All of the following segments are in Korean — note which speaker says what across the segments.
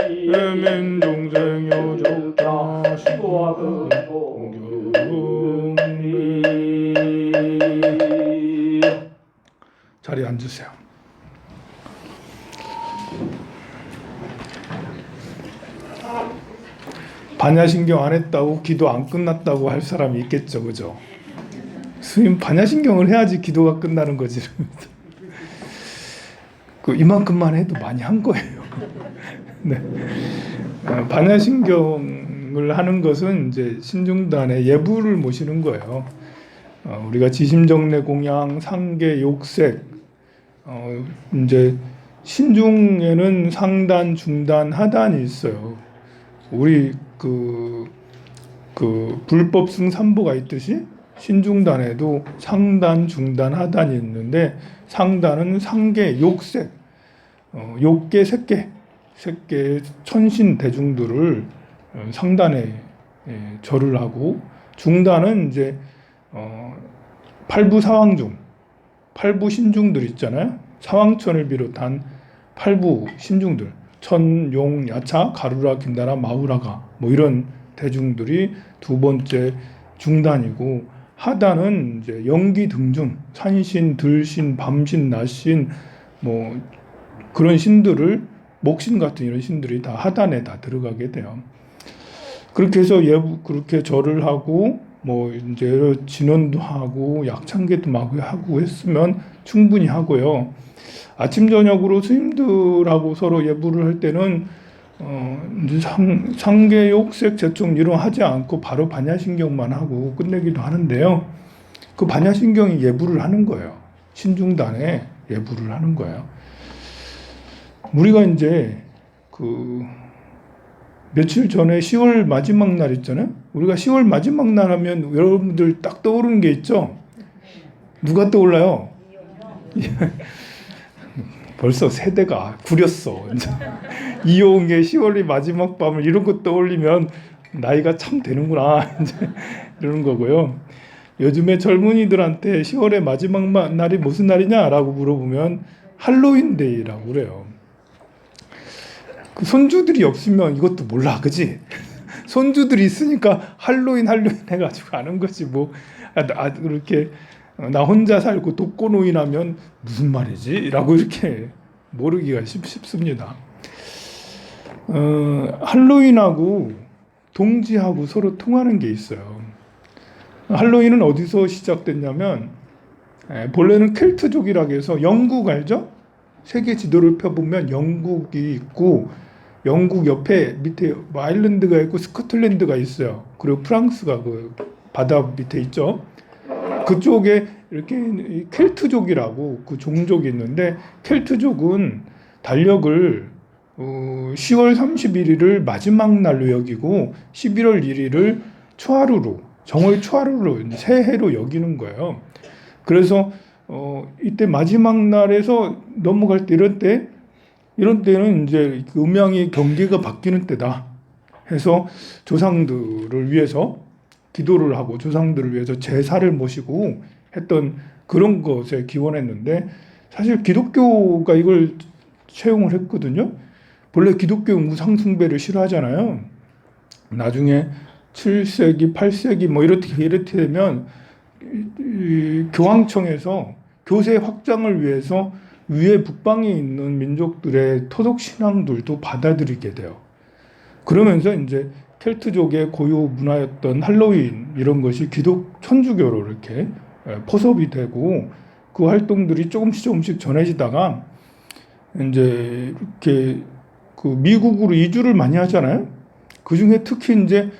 Speaker 1: 민중생 요족자 시고하금 자리에 앉으세요. 반야신경 안 했다고 기도 안 끝났다고 할 사람이 있겠죠, 그죠? 스님 반야신경을 해야지 기도가 끝나는 거지. 그 이만큼만 해도 많이 한 거예요. 네. 반야신경을 하는 것은 이제 신중단의 예부를 모시는 거예요. 우리가 지심정례 공양, 상계, 욕색, 이제 신중에는 상단, 중단, 하단이 있어요. 우리 그 불법 승삼보가 있듯이 신중단에도 상단, 중단, 하단이 있는데 상단은 상계, 욕색, 욕계, 색계 천신 대중들을 상단에 절을 하고 중단은 이제 팔부 사왕중, 팔부 신중들 있잖아요. 사왕천을 비롯한 팔부 신중들, 천, 용, 야차, 가루라, 긴다라, 마우라가 뭐 이런 대중들이 두 번째 중단이고 하단은 이제 영기 등중, 산신, 들신, 밤신, 낮신 뭐 그런 신들을 목신 같은 이런 신들이 다 하단에 다 들어가게 돼요. 그렇게 해서 그렇게 절을 하고 뭐 이제 진원도 하고 약창계도 막 하고 했으면 충분히 하고요. 아침 저녁으로 스님들하고 서로 예부를 할 때는 이제 상계, 욕색, 제총 이런 하지 않고 바로 반야신경만 하고 끝내기도 하는데요. 그 반야신경이 예부를 하는 거예요. 신중단에 예부를 하는 거예요. 우리가 이제 그 며칠 전에 10월 마지막 날 있잖아요. 우리가 10월 마지막 날 하면 여러분들 딱 떠오르는 게 있죠. 누가 떠올라요? 벌써 세대가 구렸어. 이용의 10월의 마지막 밤을 이런 거 떠올리면 나이가 참 되는구나 이제 이러는 거고요. 요즘에 젊은이들한테 10월의 마지막 날이 무슨 날이냐라고 물어보면 할로윈데이라고 그래요. 그 손주들이 없으면 이것도 몰라, 그지? 손주들이 있으니까 할로윈 해가지고 아는 거지 뭐. 그렇게 나 혼자 살고 독거노인하면 무슨 말이지? 라고 이렇게 모르기가 쉽습니다. 할로윈하고 동지하고 서로 통하는 게 있어요. 할로윈은 어디서 시작됐냐면 본래는 켈트족이라고 해서 영국 알죠? 세계 지도를 펴보면 영국이 있고 영국 옆에 밑에 아일랜드가 있고 스코틀랜드가 있어요. 그리고 프랑스가 그 바다 밑에 있죠. 그쪽에 이렇게 켈트족이라고 그 종족이 있는데 켈트족은 달력을 10월 31일을 마지막 날로 여기고 11월 1일을 초하루로 정월 초하루로 새해로 여기는 거예요. 그래서 이때 마지막 날에서 넘어갈 때 이런 때는 이제 음양의 경계가 바뀌는 때다 해서 조상들을 위해서 기도를 하고 조상들을 위해서 제사를 모시고 했던 그런 것에 기원했는데 사실 기독교가 이걸 채용을 했거든요. 본래 기독교 우상숭배를 싫어하잖아요. 나중에 7세기, 8세기 뭐 이렇게 되면 교황청에서 교세 확장을 위해서 위에 북방에 있는 민족들의 토속 신앙들도 받아들이게 돼요. 그러면서 이제 켈트족의 고유 문화였던 할로윈 이런 것이 천주교로 이렇게 포섭이 되고 그 활동들이 조금씩 전해지다가 이제 이렇게 그 미국으로 이주를 많이 하잖아요. 그 중에 특히 이제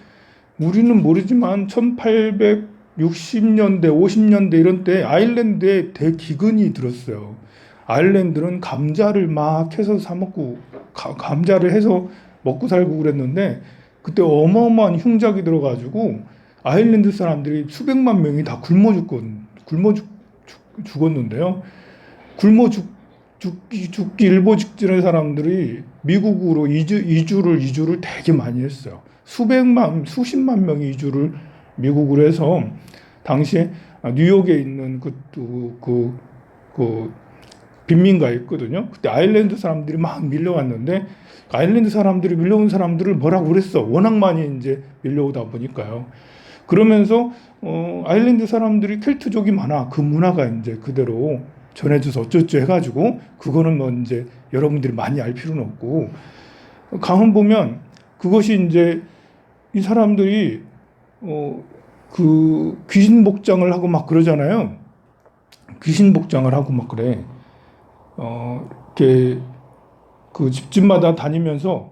Speaker 1: 우리는 모르지만 1860년대, 50년대 이런 때 아일랜드에 대기근이 들었어요. 아일랜드는 감자를 막 해서 사 먹고 감자를 해서 먹고 살고 그랬는데 그때 어마어마한 흉작이 들어가지고 아일랜드 사람들이 수백만 명이 다 굶어 죽었는데요. 굶어 죽기 일보 직전의 사람들이 미국으로 이주를 되게 많이 했어요. 수십만 명이 이주를 미국으로 해서 당시에 뉴욕에 있는 그 빈민가 있거든요. 그때 아일랜드 사람들이 막 밀려왔는데 아일랜드 사람들이 밀려온 사람들을 뭐라고 그랬어. 워낙 많이 이제 밀려오다 보니까요. 그러면서 아일랜드 사람들이 켈트족이 많아. 그 문화가 이제 그대로 전해져서 어쩌죠 해가지고 그거는 뭐 이제 여러분들이 많이 알 필요는 없고 가만 보면 그것이 이제 이 사람들이 그 귀신 복장을 하고 막 그러잖아요. 귀신 복장을 하고 막 그래. 이렇게 그 집집마다 다니면서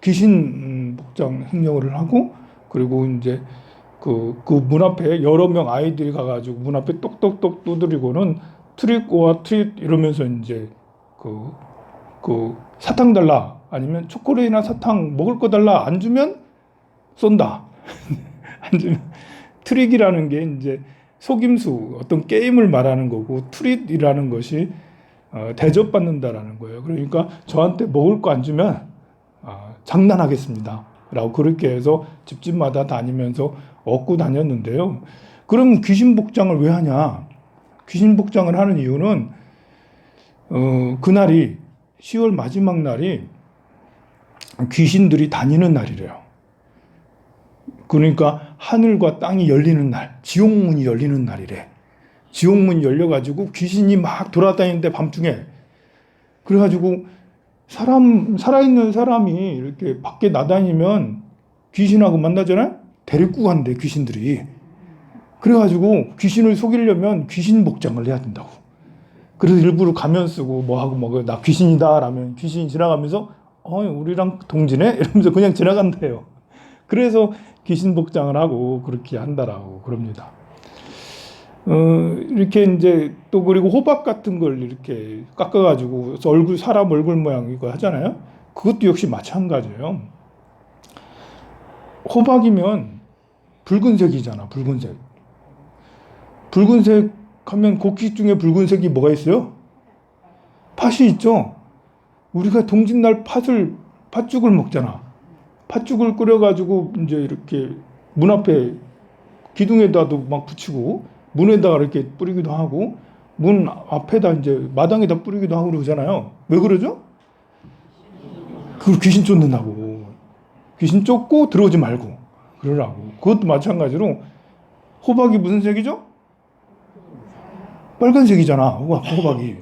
Speaker 1: 귀신 복장 행렬을 하고 그리고 이제 그 문 앞에 여러 명 아이들이 가가지고 문 앞에 똑똑똑 두드리고는 트릿 오어 트릿 이러면서 이제 그 사탕 달라 아니면 초콜릿이나 사탕 먹을 거 달라 안 주면 쏜다. 안 주면 트릭이라는 게 이제 속임수 어떤 게임을 말하는 거고 트릿이라는 것이 대접받는다라는 거예요. 그러니까 저한테 먹을 거 안 주면 장난하겠습니다. 라고 그렇게 해서 집집마다 다니면서 얻고 다녔는데요. 그럼 귀신 복장을 왜 하냐? 귀신 복장을 하는 이유는 그날이 10월 마지막 날이 귀신들이 다니는 날이래요. 그러니까 하늘과 땅이 열리는 날, 지옥문이 열리는 날이래. 지옥문이 열려가지고 귀신이 막 돌아다니는데 밤중에 그래가지고 살아있는 사람이 이렇게 밖에 나다니면 귀신하고 만나잖아요? 데리고 간대, 귀신들이. 그래가지고 귀신을 속이려면 귀신 복장을 해야 된다고. 그래서 일부러 가면 쓰고 뭐하고 뭐 나 귀신이다 라면 귀신이 지나가면서 우리랑 동지네? 이러면서 그냥 지나간대요. 그래서 귀신 복장을 하고 그렇게 한다라고 그럽니다. 이렇게 이제 또 그리고 호박 같은 걸 이렇게 깎아가지고 사람 얼굴 모양 이거 하잖아요. 그것도 역시 마찬가지예요. 호박이면 붉은색이잖아, 붉은색. 붉은색 하면 곡식 중에 붉은색이 뭐가 있어요? 팥이 있죠. 우리가 동짓날 팥죽을 먹잖아. 팥죽을 끓여가지고 이제 이렇게 문 앞에 기둥에다도 막 붙이고 문에다가 이렇게 뿌리기도 하고 문 앞에다 이제 마당에다 뿌리기도 하고 그러잖아요. 왜 그러죠? 그걸 귀신 쫓는다고. 귀신 쫓고 들어오지 말고 그러라고. 그것도 마찬가지로 호박이 무슨 색이죠? 빨간색이잖아. 호박이.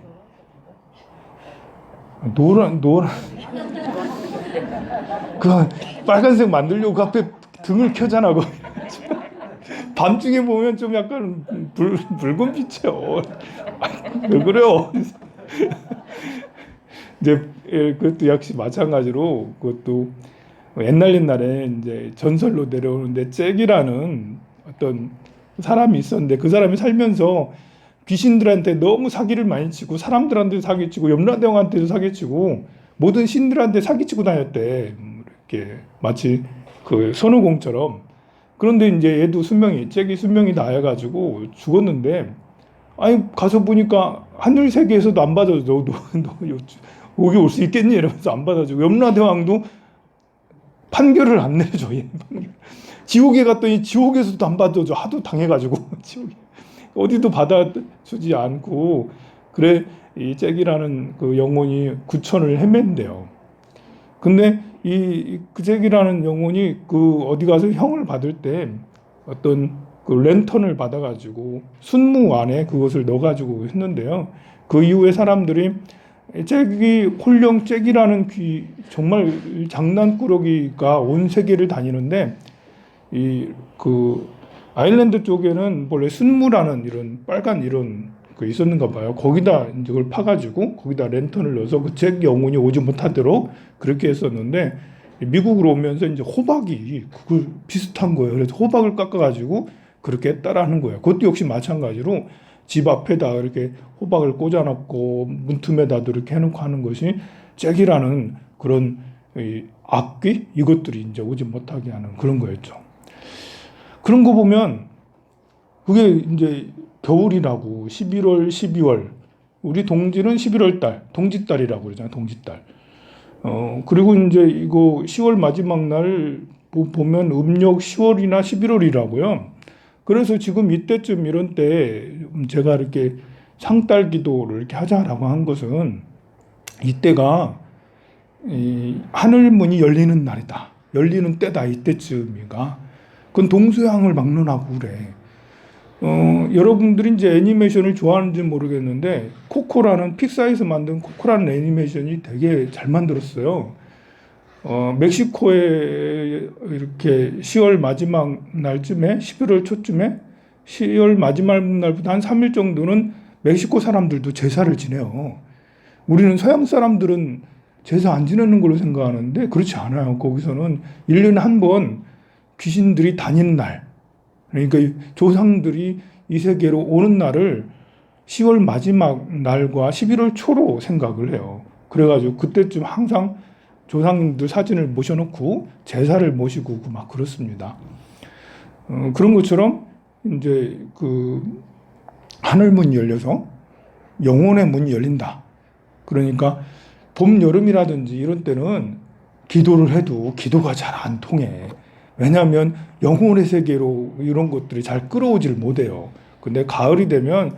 Speaker 1: 노란 그 빨간색 만들려고 그 앞에 등을 켜잖아. 밤중에 보면 좀 약간 붉은 빛이요. 왜 그래요? 이제 그것도 역시 마찬가지로 그것도 옛날에 이제 전설로 내려오는데 잭이라는 어떤 사람이 있었는데 그 사람이 살면서 귀신들한테 너무 사기를 많이 치고 사람들한테 사기치고 염라대왕한테도 사기치고 모든 신들한테 사기치고 다녔대. 이렇게 마치 그 손오공처럼. 그런데 이제 얘도 잭이 수명이 다해가지고 죽었는데 아니 가서 보니까 하늘 세계에서도 안 받아줘. 너 여기 올 수 있겠니? 이러면서 안 받아주고 염라대왕도 판결을 안 내줘. 지옥에 갔더니 지옥에서도 안 받아줘. 하도 당해가지고 지옥에 어디도 받아주지 않고 그래 이 잭이라는 그 영혼이 구천을 헤맨대요. 근데 그 잭이라는 영혼이 그 어디 가서 형을 받을 때 어떤 그 랜턴을 받아가지고 순무 안에 그것을 넣어가지고 했는데요. 그 이후에 사람들이 홀령 잭이라는 정말 장난꾸러기가 온 세계를 다니는데 그 아일랜드 쪽에는 원래 순무라는 이런 빨간 이런 그 있었는가 봐요. 거기다 이제 그걸 파가지고 거기다 랜턴을 넣어서 그 잭 영혼이 오지 못하도록 그렇게 했었는데 미국으로 오면서 이제 호박이 그걸 비슷한 거예요. 그래서 호박을 깎아가지고 그렇게 했다라는 거예요. 그것도 역시 마찬가지로 집 앞에다 이렇게 호박을 꽂아놓고 문틈에다도 이렇게 해놓고 하는 것이 잭이라는 그런 악귀 이것들이 이제 오지 못하게 하는 그런 거였죠. 그런 거 보면 그게 이제 겨울이라고 11월, 12월 우리 동지는 11월 달, 동짓달이라고 그러잖아요. 동짓달. 그리고 이제 이거 10월 마지막 날 보면 음력 10월이나 11월이라고요. 그래서 지금 이때쯤 이런 때 제가 이렇게 상달 기도를 이렇게 하자라고 한 것은 이때가 이 하늘 문이 열리는 날이다. 열리는 때다. 이때쯤이가. 그건 동서양을 막론하고 그래. 여러분들이 이제 애니메이션을 좋아하는지 모르겠는데 코코라는 픽사에서 만든 코코라는 애니메이션이 되게 잘 만들었어요. 멕시코에 이렇게 10월 마지막 날쯤에 11월 초쯤에 10월 마지막 날부터 한 3일 정도는 멕시코 사람들도 제사를 지내요. 우리는 서양 사람들은 제사 안 지내는 걸로 생각하는데 그렇지 않아요. 거기서는 1년에 한 번 귀신들이 다니는 날, 그러니까 조상들이 이 세계로 오는 날을 10월 마지막 날과 11월 초로 생각을 해요. 그래가지고 그때쯤 항상 조상님들 사진을 모셔놓고 제사를 모시고 막 그렇습니다. 그런 것처럼 이제 그 하늘 문이 열려서 영혼의 문이 열린다. 그러니까 봄, 여름이라든지 이런 때는 기도를 해도 기도가 잘 안 통해. 왜냐하면 영혼의 세계로 이런 것들이 잘 끌어오질 못해요. 근데 가을이 되면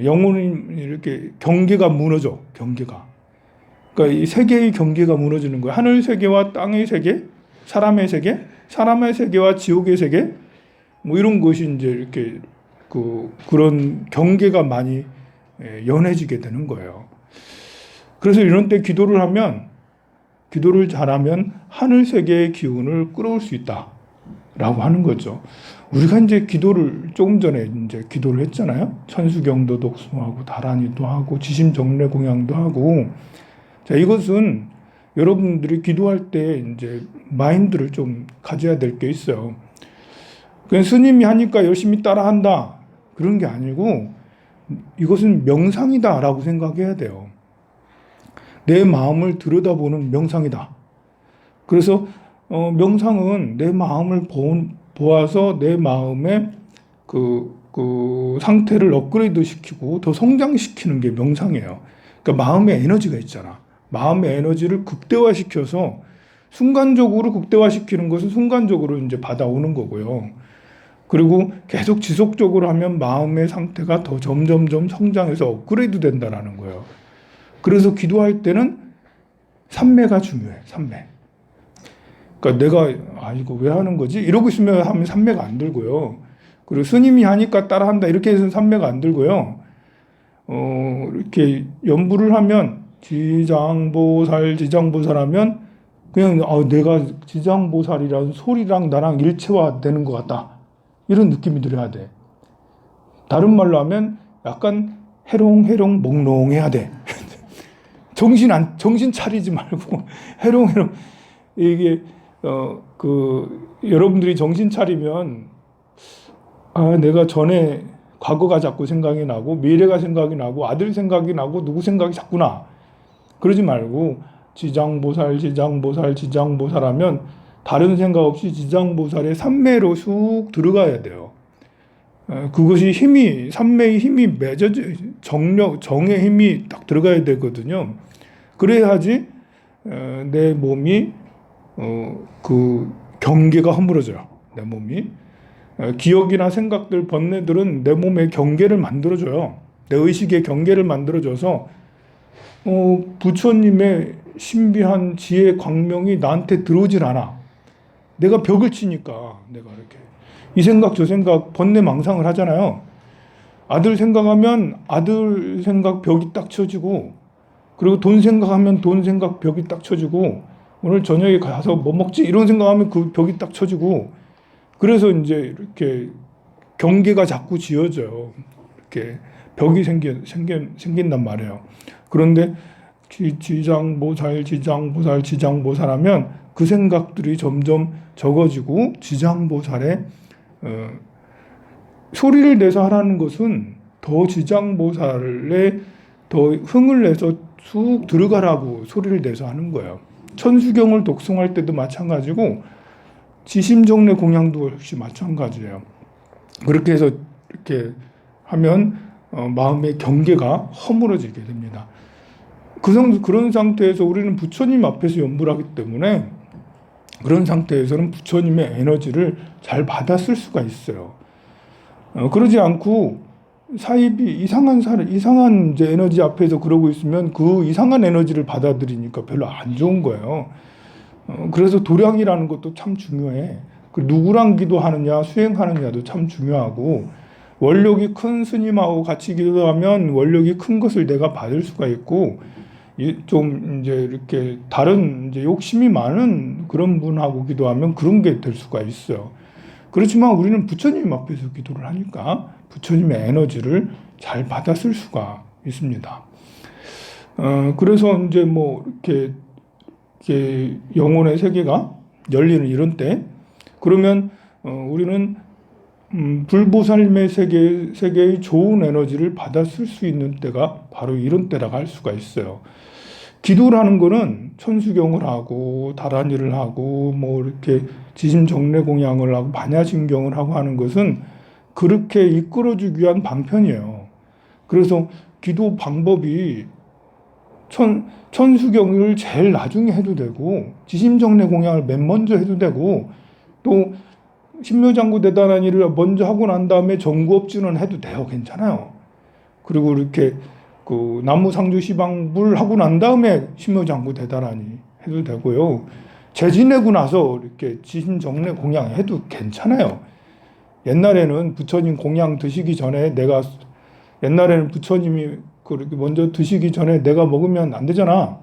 Speaker 1: 영혼이 이렇게 경계가 무너져. 경계가. 그러니까 이 세계의 경계가 무너지는 거예요. 하늘 세계와 땅의 세계, 사람의 세계, 사람의 세계와 지옥의 세계, 뭐 이런 것이 이제 이렇게 그런 경계가 많이 연해지게 되는 거예요. 그래서 이런 때 기도를 잘하면 하늘 세계의 기운을 끌어올 수 있다라고 하는 거죠. 우리가 이제 기도를 조금 전에 이제 기도를 했잖아요. 천수경도 독송하고 다란이도 하고 지심정례 공양도 하고. 자, 이것은 여러분들이 기도할 때 이제 마인드를 좀 가져야 될 게 있어요. 그냥 스님이 하니까 열심히 따라한다 그런 게 아니고 이것은 명상이다라고 생각해야 돼요. 내 마음을 들여다보는 명상이다. 그래서 명상은 내 마음을 보아서 내 마음의 그 상태를 업그레이드 시키고 더 성장시키는 게 명상이에요. 그러니까 마음의 에너지가 있잖아. 마음의 에너지를 극대화시켜서 순간적으로 극대화시키는 것은 순간적으로 이제 받아오는 거고요. 그리고 계속 지속적으로 하면 마음의 상태가 더 점점점 성장해서 업그레이드 된다라는 거예요. 그래서 기도할 때는 삼매가 중요해. 삼매. 그러니까 내가 이거 왜 하는 거지? 이러고 있으면 하면 삼매가 안 들고요. 그리고 스님이 하니까 따라한다 이렇게 해서는 삼매가 안 들고요. 이렇게 연부를 하면 지장보살 하면 그냥 내가 지장보살이라는 소리랑 나랑 일체화되는 것 같다. 이런 느낌이 들어야 돼. 다른 말로 하면 약간 해롱해롱 몽롱해야 돼. 정신 차리지 말고 해롱해롱. 이게 여러분들이 정신 차리면 내가 전에 과거가 자꾸 생각이 나고 미래가 생각이 나고 아들 생각이 나고 누구 생각이 자꾸 나. 그러지 말고 지장보살 하면 다른 생각 없이 지장보살의 삼매로 쑥 들어가야 돼요. 그것이 삼매의 힘이 맺어져, 정의 힘이 딱 들어가야 되거든요. 그래야지 내 몸이 그 경계가 허물어져요. 내 몸이 기억이나 생각들, 번뇌들은 내 몸의 경계를 만들어줘요. 내 의식의 경계를 만들어줘서 부처님의 신비한 지혜 광명이 나한테 들어오질 않아. 내가 벽을 치니까 내가 이렇게 이 생각 저 생각 번뇌 망상을 하잖아요. 아들 생각하면 아들 생각 벽이 딱 쳐지고, 그리고 돈 생각하면 돈 생각 벽이 딱 쳐지고, 오늘 저녁에 가서 뭐 먹지 이런 생각하면 그 벽이 딱 쳐지고. 그래서 이제 이렇게 경계가 자꾸 지어져요. 이렇게 벽이 생긴단 말이에요. 그런데 지장보살하면 그 생각들이 점점 적어지고, 지장보살의 소리를 내서 하라는 것은 더 지장보살에 더 흥을 내서 쑥 들어가라고 소리를 내서 하는 거예요. 천수경을 독송할 때도 마찬가지고 지심정례 공양도 역시 마찬가지예요. 그렇게 해서 이렇게 하면 마음의 경계가 허물어지게 됩니다. 그런 상태에서 우리는 부처님 앞에서 연부를 하기 때문에 그런 상태에서는 부처님의 에너지를 잘 받아 쓸 수가 있어요. 그러지 않고 사입이 이상한 이제 에너지 앞에서 그러고 있으면 그 이상한 에너지를 받아들이니까 별로 안 좋은 거예요. 그래서 도량이라는 것도 참 중요해. 그 누구랑 기도하느냐, 수행하느냐도 참 중요하고, 원력이 큰 스님하고 같이 기도하면 원력이 큰 것을 내가 받을 수가 있고, 좀 이제 이렇게 다른 이제 욕심이 많은 그런 분하고 기도하면 그런 게 될 수가 있어요. 그렇지만 우리는 부처님 앞에서 기도를 하니까 부처님의 에너지를 잘 받아 쓸 수가 있습니다. 그래서 이제 뭐 이렇게 영혼의 세계가 열리는 이런 때, 그러면 우리는 불보살님의 세계의 좋은 에너지를 받아 쓸 수 있는 때가 바로 이런 때라고 할 수가 있어요. 기도라는 거는 천수경을 하고 다란이를 하고 뭐 이렇게 지심정례공양을 하고 반야심경을 하고 하는 것은 그렇게 이끌어주기 위한 방편이에요. 그래서 기도 방법이 천수경을 제일 나중에 해도 되고 지심정례공양을 맨 먼저 해도 되고 또 신묘장구 대단한이를 먼저 하고 난 다음에 정구업진은 해도 돼요. 괜찮아요. 그리고 이렇게 그 나무상주 시방불 하고 난 다음에 신묘장구 대단한이 해도 되고요. 제 지내고 나서 이렇게 지심정례 공양 해도 괜찮아요. 옛날에는 부처님 공양 드시기 전에 옛날에는 부처님이 그렇게 먼저 드시기 전에 내가 먹으면 안 되잖아.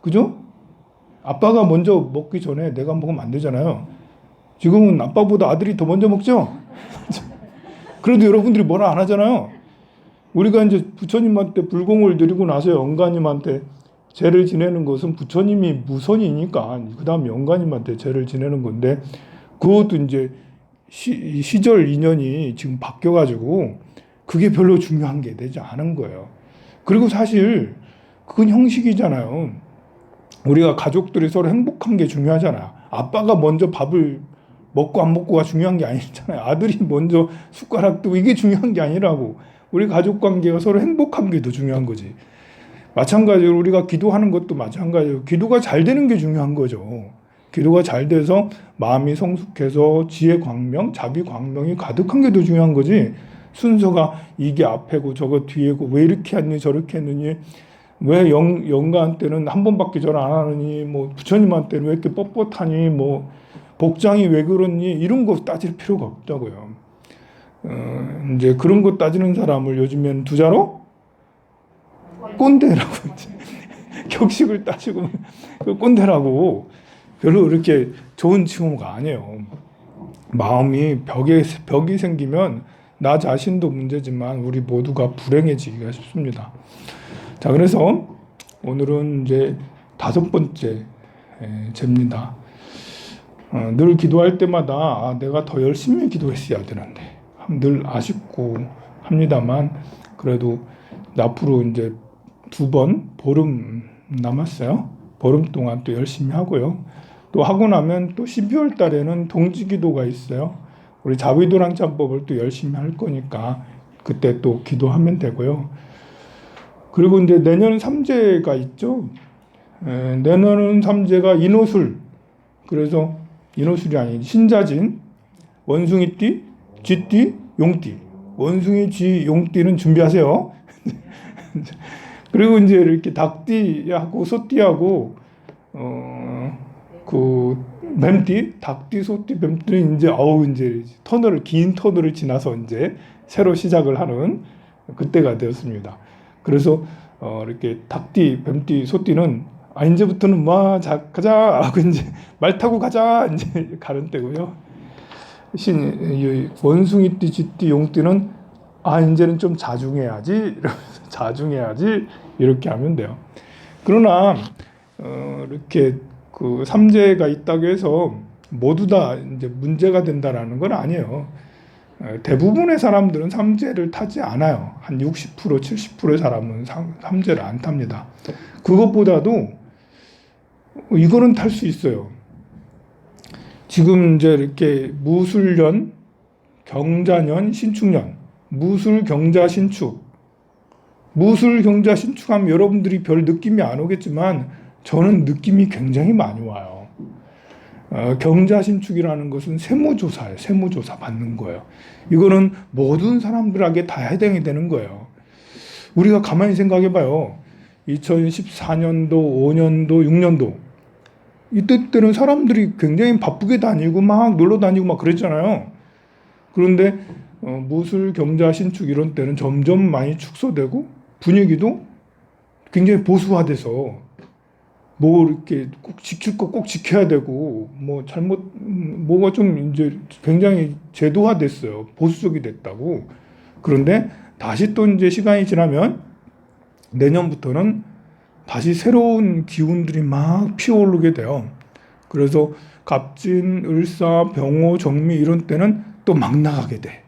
Speaker 1: 그죠? 아빠가 먼저 먹기 전에 내가 먹으면 안 되잖아요. 지금은 아빠보다 아들이 더 먼저 먹죠? 그래도 여러분들이 뭐라 안 하잖아요. 우리가 이제 부처님한테 불공을 드리고 나서 영가님한테 제를 지내는 것은 부처님이 무선이니까 그 다음 영가님한테 제를 지내는 건데, 그것도 이제 시절 인연이 지금 바뀌어가지고 그게 별로 중요한 게 되지 않은 거예요. 그리고 사실 그건 형식이잖아요. 우리가 가족들이 서로 행복한 게 중요하잖아요. 아빠가 먼저 밥을 먹고 안 먹고가 중요한 게 아니잖아요. 아들이 먼저 숟가락 뜨고 이게 중요한 게 아니라고. 우리 가족 관계가 서로 행복한 게 더 중요한 거지. 마찬가지로 우리가 기도하는 것도 마찬가지로 기도가 잘 되는 게 중요한 거죠. 기도가 잘 돼서 마음이 성숙해서 지혜 광명, 자비 광명이 가득한 게 더 중요한 거지. 순서가 이게 앞에고 저거 뒤에고 왜 이렇게 했니 저렇게 했느니, 왜 영가한테는 한 번밖에 절 안 하느니, 뭐 부처님한테는 왜 이렇게 뻣뻣하니, 뭐 복장이 왜 그렇니, 이런 거 따질 필요가 없다고요. 이제 그런 거 따지는 사람을 요즘엔 두자로 꼰대라고 격식을 따지고 그 꼰대라고. 별로 그렇게 좋은 칭호가 아니에요. 마음이 벽이 생기면 나 자신도 문제지만 우리 모두가 불행해지기가 쉽습니다. 자, 그래서 오늘은 이제 5번째 제입니다. 늘 기도할 때마다 내가 더 열심히 기도했어야 되는데 늘 아쉽고 합니다만, 그래도 앞으로 이제 2번 보름 남았어요. 보름 동안 또 열심히 하고요. 또 하고 나면 또 12월 달에는 동지기도가 있어요. 우리 자위도랑참법을 또 열심히 할 거니까 그때 또 기도하면 되고요. 그리고 이제 내년 삼재가 있죠. 내년은 삼재가 인호술. 그래서 인호술이 아닌 신자진, 원숭이띠, 쥐띠, 용띠. 원숭이, 쥐, 용띠는 준비하세요. 그리고 이제 이렇게 닭띠하고 소띠하고 그 뱀띠, 닭띠, 소띠, 뱀띠는 이제 이제 긴 터널을 지나서 이제 새로 시작을 하는 그때가 되었습니다. 그래서 이렇게 닭띠, 뱀띠, 소띠는 이제부터는 가자 하고 이제 말 타고 가자 이제 가는 때고요. 원숭이띠, 쥐띠, 용띠는 이제는 좀 자중해야지 이러면서 자중해야지 이렇게 하면 돼요. 그러나 이렇게 그 삼재가 있다고 해서 모두 다 이제 문제가 된다라는 건 아니에요. 대부분의 사람들은 삼재를 타지 않아요. 한 60%, 70%의 사람은 삼재를 안 탑니다. 그것보다도 이거는 탈 수 있어요. 지금 이제 이렇게 무술년, 경자년, 신축년, 무술, 경자, 신축. 무술, 경자, 신축하면 여러분들이 별 느낌이 안 오겠지만 저는 느낌이 굉장히 많이 와요. 경자신축이라는 것은 세무조사예요. 세무조사 받는 거예요. 이거는 모든 사람들에게 다 해당이 되는 거예요. 우리가 가만히 생각해 봐요. 2014년도, 5년도, 6년도 이때는 사람들이 굉장히 바쁘게 다니고 막 놀러 다니고 막 그랬잖아요. 그런데 무술, 경자, 신축 이런 때는 점점 많이 축소되고 분위기도 굉장히 보수화돼서 뭐 이렇게 꼭 지킬 거 꼭 지켜야 되고 뭐 잘못 뭐가 좀 이제 굉장히 제도화됐어요. 보수적이 됐다고. 그런데 다시 또 이제 시간이 지나면 내년부터는 다시 새로운 기운들이 막 피어오르게 돼요. 그래서 갑진, 을사, 병호, 정미 이런 때는 또 막 나가게 돼.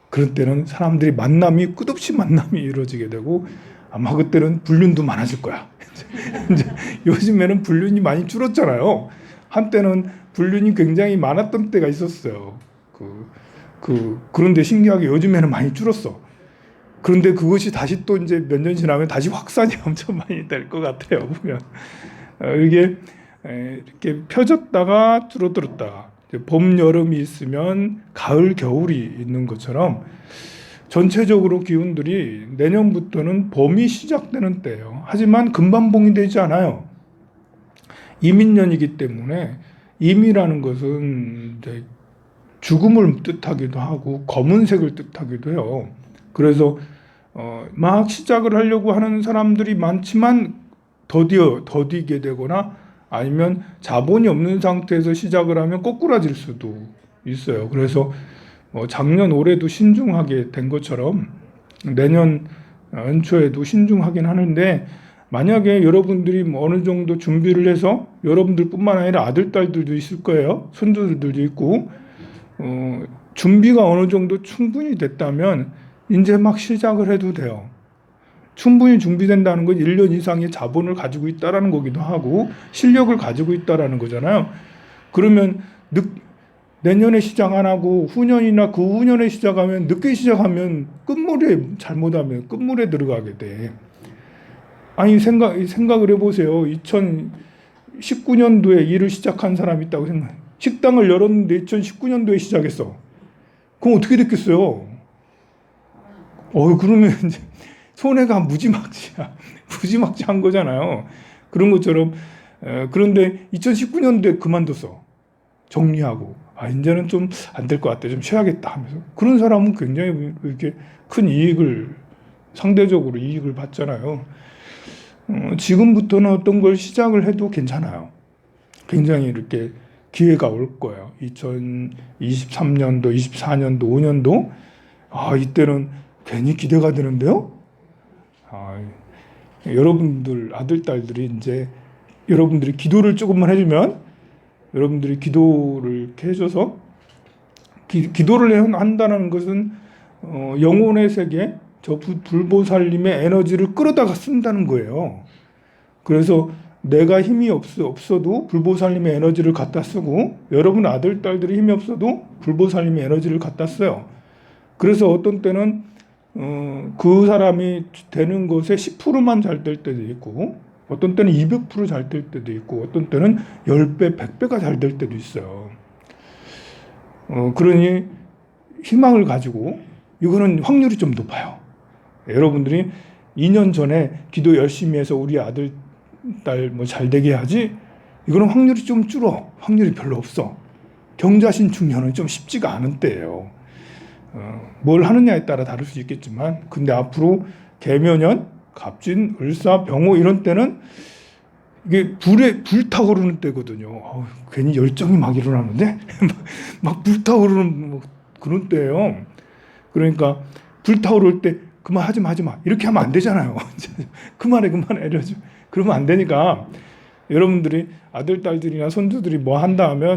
Speaker 1: 그런 때는 사람들이 만남이 끝없이 만남이 이루어지게 되고 아마 그때는 불륜도 많아질 거야. 이제 요즘에는 불륜이 많이 줄었잖아요. 한때는 불륜이 굉장히 많았던 때가 있었어요. 그런데 신기하게 요즘에는 많이 줄었어. 그런데 그것이 다시 또 이제 몇 년 지나면 다시 확산이 엄청 많이 될 것 같아요. 보면 이게 이렇게 펴졌다가 줄어들었다가 봄, 여름이 있으면 가을, 겨울이 있는 것처럼 전체적으로 기운들이 내년부터는 봄이 시작되는 때예요. 하지만 금반봉이 되지 않아요. 이민년이기 때문에 임이라는 것은 이제 죽음을 뜻하기도 하고 검은색을 뜻하기도 해요. 그래서 막 시작을 하려고 하는 사람들이 많지만 더디게 되거나 아니면 자본이 없는 상태에서 시작을 하면 꼬꾸라질 수도 있어요. 그래서 작년 올해도 신중하게 된 것처럼 내년 연초에도 신중하긴 하는데 만약에 여러분들이 뭐 어느 정도 준비를 해서 여러분들뿐만 아니라 아들, 딸들도 있을 거예요. 손주들도 있고 준비가 어느 정도 충분히 됐다면 이제 막 시작을 해도 돼요. 충분히 준비된다는 건 1년 이상의 자본을 가지고 있다라는 거기도 하고 실력을 가지고 있다라는 거잖아요. 그러면 내년에 시작 안 하고 후년이나 그 후년에 시작하면 늦게 시작하면 끝물에 잘못하면 끝물에 들어가게 돼. 아니 생각을 해보세요. 2019년도에 일을 시작한 사람이 있다고 생각해. 식당을 열었는데 2019년도에 시작했어. 그럼 어떻게 됐겠어요? 그러면 이제 손해가 무지막지한 거잖아요. 그런 것처럼 그런데 2019년도에 그만뒀어. 정리하고 이제는 좀 안 될 것 같아. 좀 쉬어야겠다 하면서 그런 사람은 굉장히 이렇게 큰 상대적으로 이익을 받잖아요. 지금부터는 어떤 걸 시작을 해도 괜찮아요. 굉장히 이렇게 기회가 올 거예요. 2023년도, 24년도, 5년도 이때는 괜히 기대가 되는데요. 여러분들 아들, 딸들이 이제 여러분들이 기도를 조금만 해주면 여러분들이 기도를 이렇게 해줘서 기도를 한다는 것은 영혼의 세계 저 불보살님의 에너지를 끌어다가 쓴다는 거예요. 그래서 내가 힘이 없어도 불보살님의 에너지를 갖다 쓰고 여러분 아들, 딸들이 힘이 없어도 불보살님의 에너지를 갖다 써요. 그래서 어떤 때는 그 사람이 되는 것에 10%만 잘 될 때도 있고 어떤 때는 200% 잘 될 때도 있고 어떤 때는 10배, 100배가 잘 될 때도 있어요. 그러니 희망을 가지고 이거는 확률이 좀 높아요. 여러분들이 2년 전에 기도 열심히 해서 우리 아들, 딸 뭐 잘 되게 하지 이거는 확률이 좀 줄어. 확률이 별로 없어. 경자신축년은 좀 쉽지가 않은 때예요. 뭘 하느냐에 따라 다를 수 있겠지만 근데 앞으로 개묘년, 갑진, 을사, 병호 이런 때는 이게 불타오르는 때거든요. 괜히 열정이 막 일어나는데 막 불타오르는 뭐 그런 때예요. 그러니까 불타오를 때 그만하지 마 이렇게 하면 안 되잖아요. 그만해 이러지. 그러면 안 되니까 여러분들이 아들, 딸들이나 손주들이 뭐 한다 하면